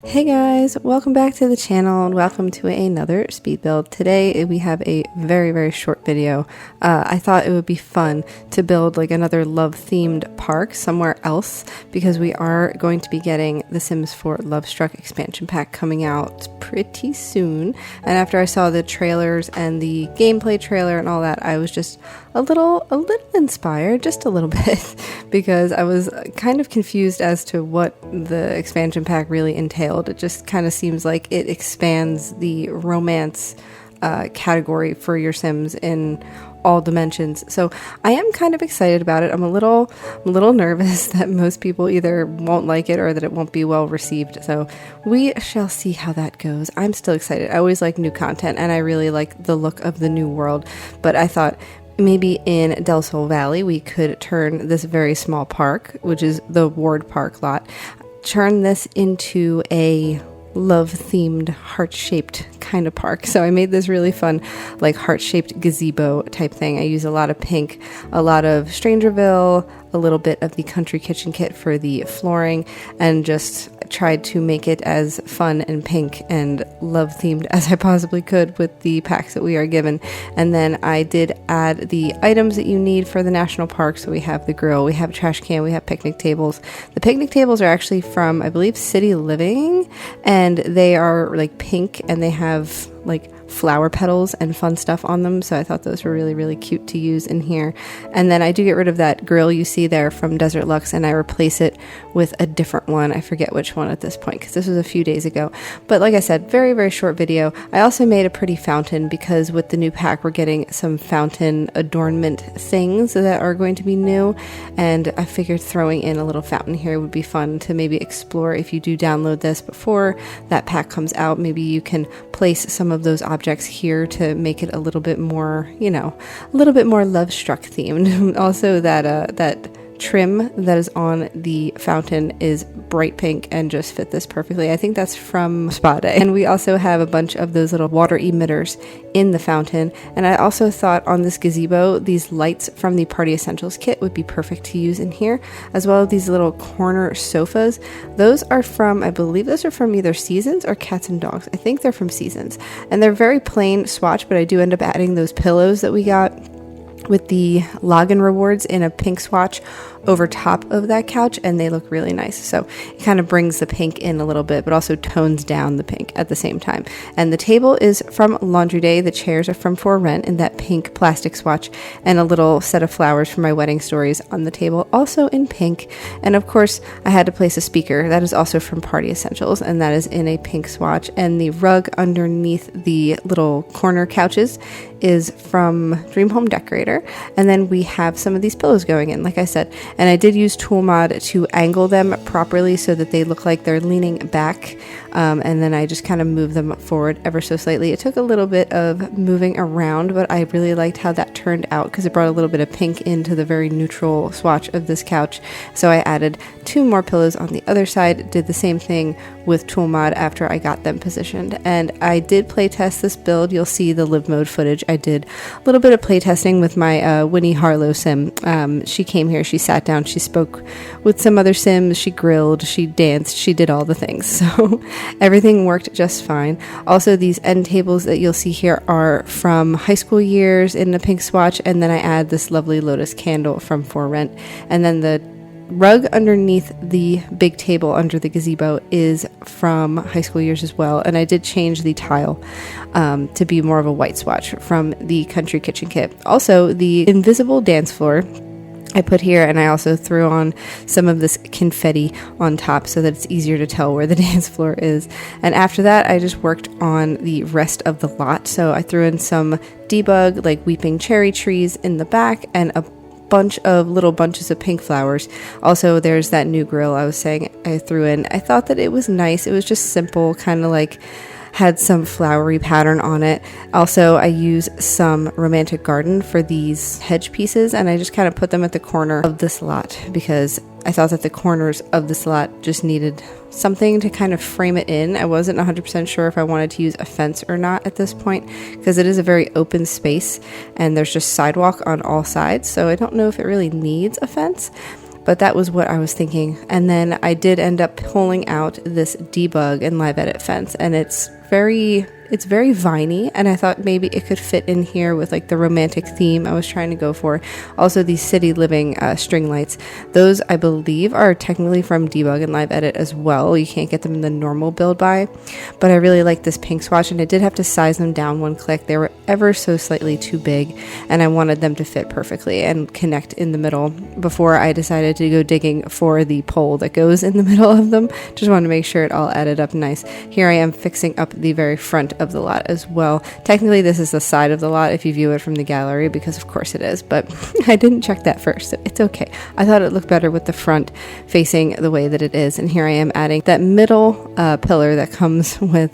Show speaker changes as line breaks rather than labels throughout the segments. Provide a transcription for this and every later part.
Hey guys, welcome back to the channel and welcome to another speed build. Today we have a very short video. I thought it would be fun to build like another love themed park somewhere else because we are going to be getting the Sims 4 Lovestruck expansion pack coming out pretty soon. And after I saw the trailers and the gameplay trailer and all that, I was just a little inspired, just a little bit, because I was kind of confused as to what the expansion pack really entailed. It just kind of seems like it expands the romance category for your Sims in all dimensions. So I am kind of excited about it. I'm a little nervous that most people either won't like it or that it won't be well received. So we shall see how that goes. I'm still excited. I always like new content and I really like the look of the new world, but I thought maybe in Del Sol Valley we could turn this very small park, which is the Ward Park lot, turn this into a love-themed, heart-shaped kind of park. So I made this really fun, like heart-shaped gazebo type thing. I use a lot of pink, a lot of Strangerville, a little bit of the Country Kitchen kit for the flooring, and just tried to make it as fun and pink and love-themed as I possibly could with the packs that we are given. And then I did add the items that you need for the national park. So we have the grill, we have a trash can, we have picnic tables. The picnic tables are actually from, I believe, City Living, and they are like pink and they have like flower petals and fun stuff on them, so I thought those were really cute to use in here. And then I do get rid of that grill you see there from Desert Luxe and I replace it with a different one. I forget which one at this point because this was a few days ago, but like I said, very short video. I also made a pretty fountain because with the new pack we're getting some fountain adornment things that are going to be new, and I figured throwing in a little fountain here would be fun to maybe explore. If you do download this before that pack comes out, maybe you can place some of those objects here to make it a little bit more, you know, a little bit more Lovestruck themed. Also that trim that is on the fountain is bright pink and just fit this perfectly. I think that's from Spa Day. And we also have a bunch of those little water emitters in the fountain. And I also thought on this gazebo, these lights from the Party Essentials kit would be perfect to use in here, as well as these little corner sofas. Those are from, I believe those are from either Seasons or Cats and Dogs. I think they're from Seasons. And they're very plain swatch, but I do end up adding those pillows that we got with the login rewards in a pink swatch over top of that couch, and they look really nice. So it kind of brings the pink in a little bit, but also tones down the pink at the same time. And the table is from Laundry Day. The chairs are from For Rent in that pink plastic swatch, and a little set of flowers for my wedding stories on the table, also in pink. And of course, I had to place a speaker that is also from Party Essentials, and that is in a pink swatch. And the rug underneath the little corner couches is from Dream Home Decorator. And then we have some of these pillows going in, like I said. And I did use Tool Mod to angle them properly so that they look like they're leaning back. And then I just kind of move them forward ever so slightly. It took a little bit of moving around, but I really liked how that turned out because it brought a little bit of pink into the very neutral swatch of this couch. So I added 2 more pillows on the other side, did the same thing with Tool Mod after I got them positioned. And I did play test this build. You'll see the live mode footage. I did a little bit of play testing with my Winnie Harlow sim. She came here, she sat down, she spoke with some other Sims, she grilled, she danced, she did all the things. So everything worked just fine. Also, these end tables that you'll see here are from high school years in a pink swatch, and then I add this lovely lotus candle from For Rent. And then the rug underneath the big table under the gazebo is from high school years as well, and I did change the tile to be more of a white swatch from the Country Kitchen kit. Also, the invisible dance floor I put here, and I also threw on some of this confetti on top so that it's easier to tell where the dance floor is. And after that, I just worked on the rest of the lot. So I threw in some debug, like weeping cherry trees in the back, and a bunch of little bunches of pink flowers. Also, there's that new grill I was saying I threw in. I thought that it was nice. It was just simple, kind of like had some flowery pattern on it. Also, I use some Romantic Garden for these hedge pieces, and I just kind of put them at the corner of this lot because I thought that the corners of this lot just needed something to kind of frame it in. I wasn't 100% sure if I wanted to use a fence or not at this point because it is a very open space and there's just sidewalk on all sides, so I don't know if it really needs a fence. but that was what I was thinking. And then I did end up pulling out this debug and live edit fence, and it's very viney, and I thought maybe it could fit in here with like the romantic theme I was trying to go for. Also, these city living string lights, those I believe are technically from debug and live edit as well. You can't get them in the normal build by, but I really like this pink swatch, and I did have to size them down one click. They were ever so slightly too big, and I wanted them to fit perfectly and connect in the middle before I decided to go digging for the pole that goes in the middle of them. Just wanted to make sure it all added up nice. Here I am fixing up the very front of the lot as well. Technically this is the side of the lot if you view it from the gallery, because of course it is, but I didn't check that first, so it's okay. I thought it looked better with the front facing the way that it is, and here I am adding that middle pillar that comes with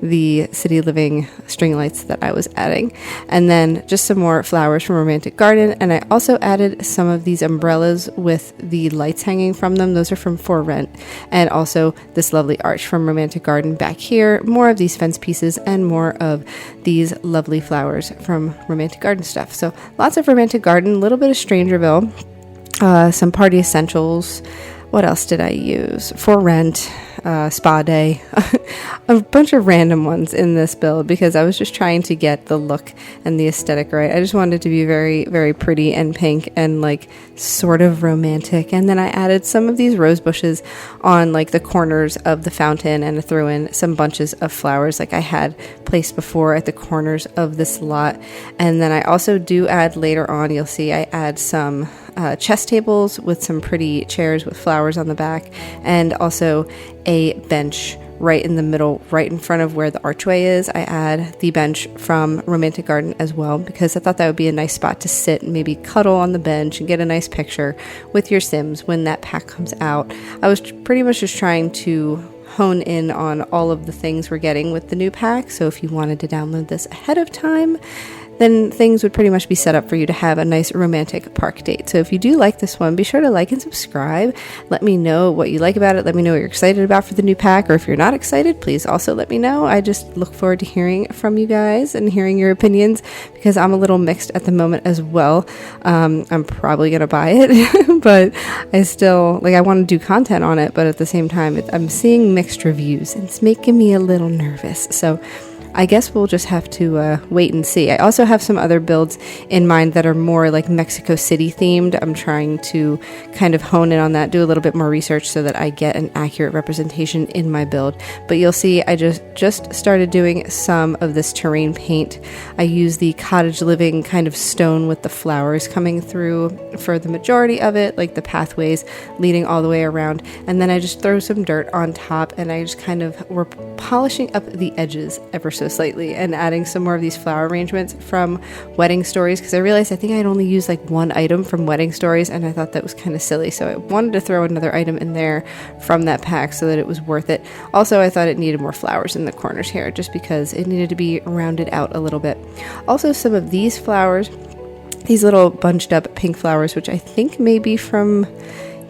the city living string lights that I was adding, and then just some more flowers from Romantic Garden. And I also added some of these umbrellas with the lights hanging from them. Those are from For Rent, and also this lovely arch from Romantic Garden back here. More of these fence pieces and more of these lovely flowers from Romantic Garden stuff. So lots of Romantic Garden, a little bit of Strangerville, some Party Essentials. What else did I use? For Rent, Spa Day, a bunch of random ones in this build because I was just trying to get the look and the aesthetic right. I just wanted it to be very, very pretty and pink and like sort of romantic. And then I added some of these rose bushes on like the corners of the fountain, and I threw in some bunches of flowers like I had placed before at the corners of this lot. And then I also do add later on, you'll see I add some chess tables with some pretty chairs with flowers on the back, and also a bench right in the middle, right in front of where the archway is. I add the bench from Romantic Garden as well, because I thought that would be a nice spot to sit and maybe cuddle on the bench and get a nice picture with your Sims when that pack comes out. I was pretty much just trying to hone in on all of the things we're getting with the new pack, so if you wanted to download this ahead of time, then things would pretty much be set up for you to have a nice romantic park date. So if you do like this one, be sure to like and subscribe. Let me know what you like about it. Let me know what you're excited about for the new pack, or if you're not excited, please also let me know. I just look forward to hearing from you guys and hearing your opinions, because I'm a little mixed at the moment as well. I'm probably going to buy it, but I still, I want to do content on it, but at the same time, I'm seeing mixed reviews, and it's making me a little nervous. So I guess we'll just have to wait and see. I also have some other builds in mind that are more like Mexico City themed. I'm trying to kind of hone in on that, do a little bit more research so that I get an accurate representation in my build. But you'll see I just started doing some of this terrain paint. I use the cottage living kind of stone with the flowers coming through for the majority of it, like the pathways leading all the way around. And then I just throw some dirt on top, and I just kind of, we're polishing up the edges ever so slightly and adding some more of these flower arrangements from Wedding Stories, because I realized I think I'd only used like one item from Wedding Stories, and I thought that was kind of silly, so I wanted to throw another item in there from that pack so that it was worth it. Also, I thought it needed more flowers in the corners here just because it needed to be rounded out a little bit. Also, some of these flowers, these little bunched up pink flowers, which I think may be from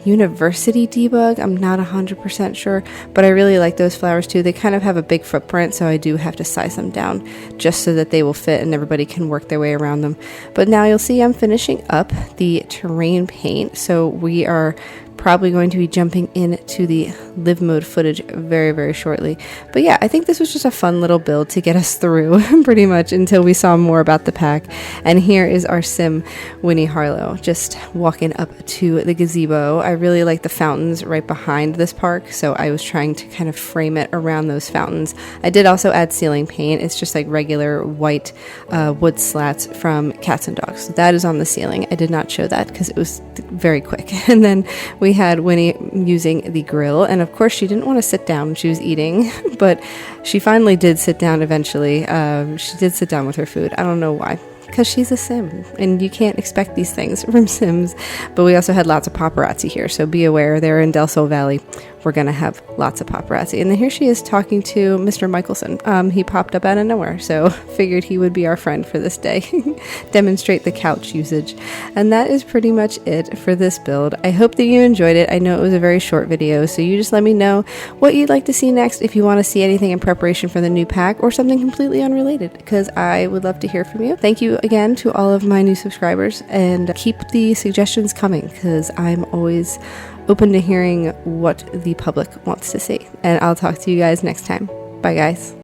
University Debug, I'm not 100% sure, but I really like those flowers too. They kind of have a big footprint, so I do have to size them down just so that they will fit and everybody can work their way around them. But now you'll see I'm finishing up the terrain paint, so we are probably going to be jumping into the live mode footage very, very shortly. But yeah, I think this was just a fun little build to get us through pretty much until we saw more about the pack. And here is our sim, Winnie Harlow, just walking up to the gazebo. I really like the fountains right behind this park, so I was trying to kind of frame it around those fountains. I did also add ceiling paint. It's just like regular white wood slats from Cats and Dogs. So that is on the ceiling. I did not show that because it was very quick. And then we had Winnie using the grill, and of course she didn't want to sit down when she was eating, but she finally did sit down eventually. She did sit down with her food. I don't know why, because she's a sim and you can't expect these things from Sims. But we also had lots of paparazzi here, so be aware, they're in Del Sol Valley we're gonna have lots of paparazzi. And then here she is talking to Mr. Michelson. He popped up out of nowhere, so figured he would be our friend for this day. Demonstrate the couch usage. And that is pretty much it for this build. I hope that you enjoyed it. I know it was a very short video, so you just let me know what you'd like to see next, if you want to see anything in preparation for the new pack or something completely unrelated, because I would love to hear from you. Thank you again to all of my new subscribers, and keep the suggestions coming, because I'm always open to hearing what the public wants to see. And I'll talk to you guys next time. Bye, guys.